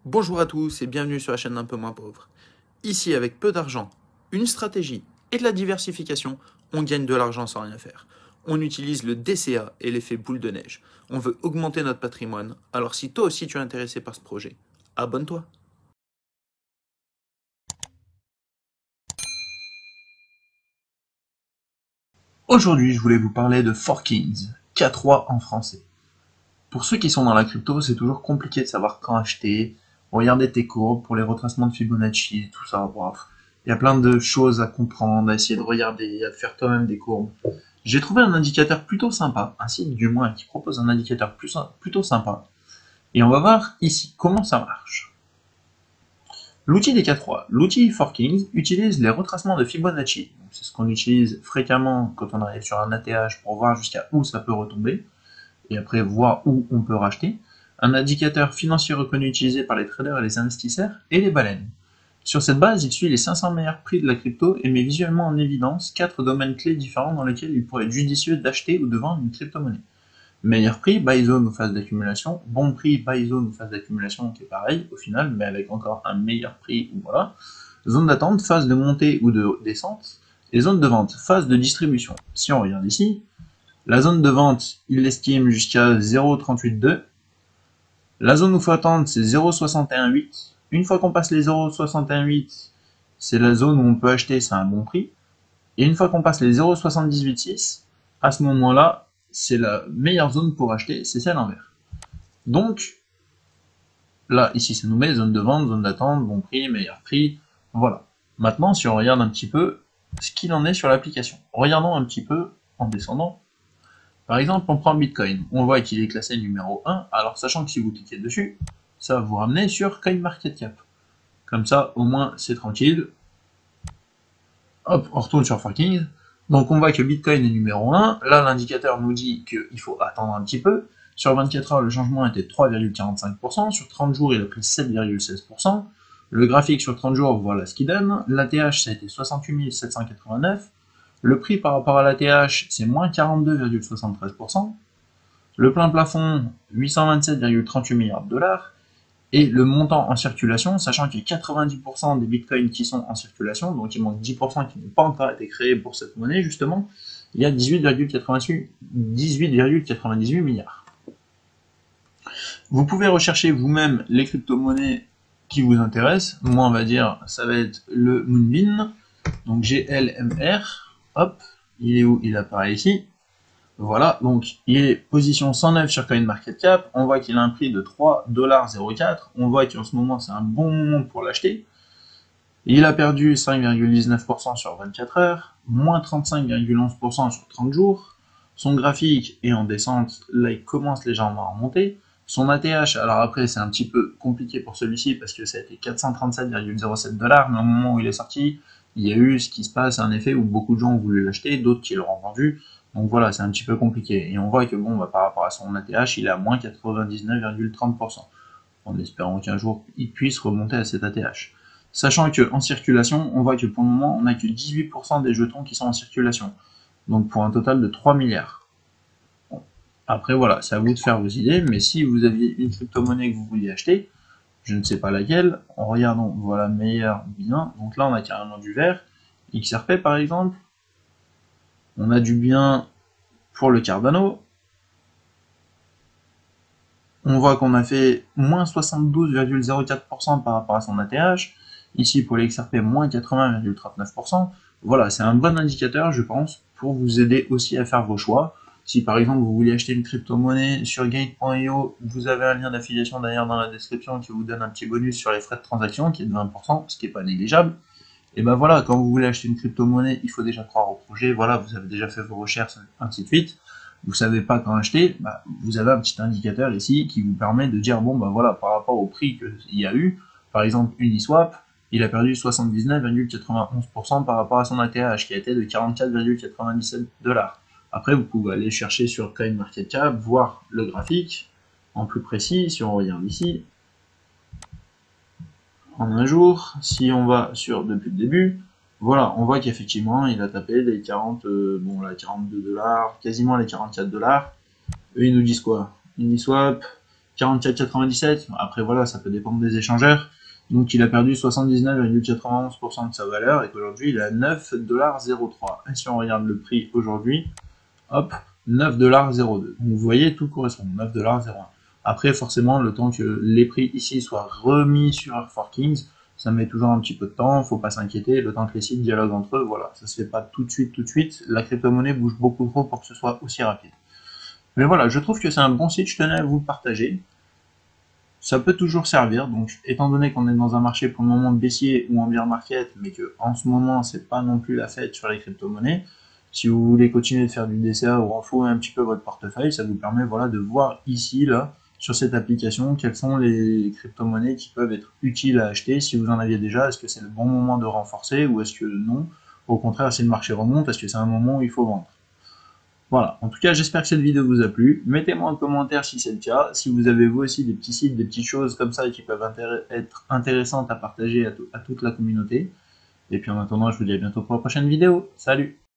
Bonjour à tous et bienvenue sur la chaîne d'un peu moins pauvre. Ici, avec peu d'argent, une stratégie et de la diversification, on gagne de l'argent sans rien faire. On utilise le DCA et l'effet boule de neige. On veut augmenter notre patrimoine, alors si toi aussi tu es intéressé par ce projet, abonne-toi. Aujourd'hui, je voulais vous parler de Forkings, K3 en français. Pour ceux qui sont dans la crypto, c'est toujours compliqué de savoir quand acheter, regarder tes courbes pour les retracements de Fibonacci, tout ça, bref. Il y a plein de choses à comprendre, à essayer de regarder, à faire toi-même des courbes. J'ai trouvé un indicateur plutôt sympa, un site du moins qui propose un indicateur plutôt sympa. Et on va voir ici comment ça marche. L'outil des K3, l'outil Forkings, utilise les retracements de Fibonacci. C'est ce qu'on utilise fréquemment quand on arrive sur un ATH pour voir jusqu'à où ça peut retomber, et après voir où on peut racheter. Un indicateur financier reconnu utilisé par les traders et les investisseurs, et les baleines. Sur cette base, il suit les 500 meilleurs prix de la crypto et met visuellement en évidence 4 domaines clés différents dans lesquels il pourrait être judicieux d'acheter ou de vendre une crypto-monnaie. Meilleur prix, buy zone ou phase d'accumulation. Bon prix, buy zone ou phase d'accumulation, qui est pareil au final, mais avec encore un meilleur prix, ou voilà. Zone d'attente, phase de montée ou de descente. Et zone de vente, phase de distribution. Si on regarde ici, la zone de vente, il l'estime jusqu'à 0,382. La zone où il faut attendre, c'est 0,618. Une fois qu'on passe les 0,618, c'est la zone où on peut acheter, c'est un bon prix. Et une fois qu'on passe les 0,786, à ce moment-là, c'est la meilleure zone pour acheter, c'est celle en vert. Donc, là, ici, ça nous met zone de vente, zone d'attente, bon prix, meilleur prix, voilà. Maintenant, si on regarde un petit peu ce qu'il en est sur l'application. Regardons un petit peu en descendant. Par exemple, on prend Bitcoin. On voit qu'il est classé numéro 1, alors sachant que si vous cliquez dessus, ça va vous ramener sur CoinMarketCap. Comme ça, au moins, c'est tranquille. Hop, on retourne sur Forking. Donc on voit que Bitcoin est numéro 1. Là, l'indicateur nous dit qu'il faut attendre un petit peu. Sur 24 heures, le changement était de 3,45%. Sur 30 jours, il a pris 7,16%. Le graphique sur 30 jours, voilà ce qu'il donne. L'ATH, ça a été 68 789. Le prix par rapport à l'ATH, c'est moins 42,73%. Le plein plafond, 827,38 milliards de dollars. Et le montant en circulation, sachant qu'il y a 90% des bitcoins qui sont en circulation, donc il manque 10% qui n'ont pas encore été créés pour cette monnaie, justement, il y a 18,98 milliards. Vous pouvez rechercher vous-même les crypto-monnaies qui vous intéressent. Moi, on va dire, ça va être le Moonbeam, donc GLMR, hop, il est où? Il apparaît ici. Voilà, donc il est position 109 sur CoinMarketCap, on voit qu'il a un prix de 3,04$, on voit qu'en ce moment c'est un bon moment pour l'acheter. Il a perdu 5,19% sur 24 heures, moins 35,11% sur 30 jours. Son graphique est en descente, là il commence légèrement à remonter. Son ATH, alors après c'est un petit peu compliqué pour celui-ci parce que ça a été 437,07$, mais au moment où il est sorti, il y a eu ce qui se passe, un effet où beaucoup de gens ont voulu l'acheter, d'autres qui l'auront vendu. Donc voilà, c'est un petit peu compliqué. Et on voit que bon, bah, par rapport à son ATH, il est à moins 99,30%, en espérant qu'un jour il puisse remonter à cet ATH. Sachant qu'en circulation, on voit que pour le moment, on n'a que 18% des jetons qui sont en circulation. Donc pour un total de 3 milliards. Bon. Après voilà, c'est à vous de faire vos idées, mais si vous aviez une crypto-monnaie que vous vouliez acheter, je ne sais pas laquelle, en regardant, voilà, meilleur bien. Donc là, on a carrément du vert. XRP par exemple. On a du bien pour le Cardano. On voit qu'on a fait moins 72,04% par rapport à son ATH. Ici, pour les XRP, moins 80,39%. Voilà, c'est un bon indicateur, je pense, pour vous aider aussi à faire vos choix. Si par exemple vous voulez acheter une crypto-monnaie sur Gate.io, vous avez un lien d'affiliation d'ailleurs dans la description qui vous donne un petit bonus sur les frais de transaction qui est de 20%, ce qui n'est pas négligeable. Et ben voilà, quand vous voulez acheter une crypto-monnaie, il faut déjà croire au projet. Voilà, vous avez déjà fait vos recherches, ainsi de suite. Vous savez pas quand acheter, bah, vous avez un petit indicateur ici qui vous permet de dire bon bah voilà, par rapport au prix qu'il y a eu, par exemple Uniswap, il a perdu 79,91% par rapport à son ATH qui a été de 44,97$. Après, vous pouvez aller chercher sur CoinMarketCap, voir le graphique en plus précis. Si on regarde ici, en un jour, si on va sur depuis le début, voilà, on voit qu'effectivement il a tapé les 40, bon là 42$, quasiment les 44$. Eux ils nous disent quoi? Uniswap, 44,97. Après voilà, ça peut dépendre des échangeurs. Donc il a perdu 79,91% de sa valeur et qu'aujourd'hui il est à 9,03 $. Et si on regarde le prix aujourd'hui, hop, 9,02 $. Donc vous voyez, tout correspond, 9,01 $. Après, forcément, le temps que les prix ici soient remis sur Forkings, ça met toujours un petit peu de temps, faut pas s'inquiéter, le temps que les sites dialoguent entre eux, voilà, ça se fait pas tout de suite, la crypto-monnaie bouge beaucoup trop pour que ce soit aussi rapide. Mais voilà, je trouve que c'est un bon site, je tenais à vous le partager. Ça peut toujours servir, donc étant donné qu'on est dans un marché pour le moment baissier ou en bear market, mais que en ce moment c'est pas non plus la fête sur les crypto-monnaies, si vous voulez continuer de faire du DCA ou renflouer un petit peu votre portefeuille, ça vous permet voilà, de voir ici, là, sur cette application, quelles sont les crypto-monnaies qui peuvent être utiles à acheter. Si vous en aviez déjà, est-ce que c'est le bon moment de renforcer ou est-ce que non? Au contraire, si le marché remonte, est-ce que c'est un moment où il faut vendre? Voilà, en tout cas j'espère que cette vidéo vous a plu, mettez-moi en commentaire si c'est le cas, si vous avez vous aussi des petits sites, des petites choses comme ça qui peuvent être intéressantes à partager à toute la communauté, et puis en attendant je vous dis à bientôt pour la prochaine vidéo, salut!